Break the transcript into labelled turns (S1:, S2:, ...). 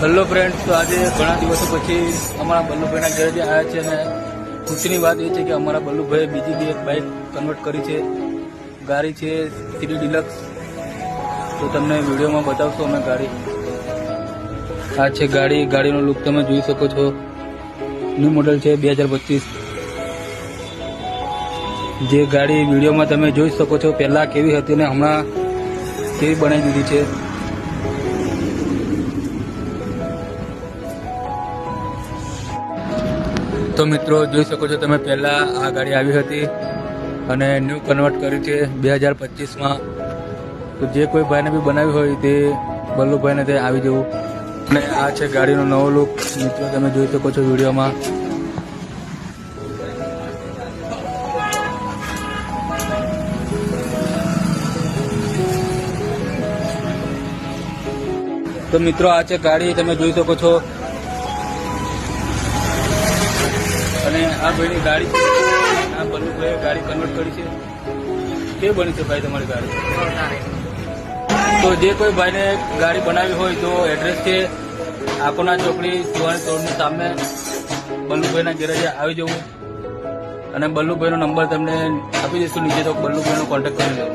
S1: Hello friends, તો આજે ઘણા દિવસો પછી અમારા બલ્લુભાઈના ઘરે જે આવ્યા છે અને ખુશીની વાત એ છે કે અમારા બલ્લુભાઈએ બીજી બી એક બાઇક કન્વર્ટ કરી છે. ગાડી છે 3 ડિલક્સ. તો તમને વિડીયોમાં બતાવશું અમે ગાડી. આ છે ગાડીનો લુક તમે જોઈ શકો છો. ન્યૂ મોડલ છે 2025. જે ગાડી વિડીયોમાં તમે જોઈ શકો છો પહેલાં કેવી હતી ને હમણાં કેવી બનાવી દીધી છે. તો મિત્રો જોઈ શકો છો તમે, પહેલાં આ ગાડી આવી હતી અને ન્યૂ કન્વર્ટ કરી છે 2025માં. તો જે કોઈ ભાઈને બી બનાવી હોય તે બલ્લુભાઈને તે આવી જવું. અને આ છે ગાડીનો નવો લુક. મિત્રો તમે જોઈ શકો છો વિડીયોમાં. તો મિત્રો આ છે ગાડી, તમે જોઈ શકો છો. અને આ ભાઈની ગાડી છે. આ બલ્લુભાઈએ ગાડી કન્વર્ટ કરી છે. કેવી બની છે ભાઈ તમારી ગાડી? તો જે કોઈ ભાઈને ગાડી બનાવી હોય તો એડ્રેસ છે આકોના ચોકડી શિવાણી રોડની સામે બલ્લુભાઈના ગેરેજે આવી જવું. અને બલ્લુભાઈનો નંબર તમને આપી દઈશું નીચે, તો બલ્લુભાઈનો કોન્ટેક્ટ કરી લેવો.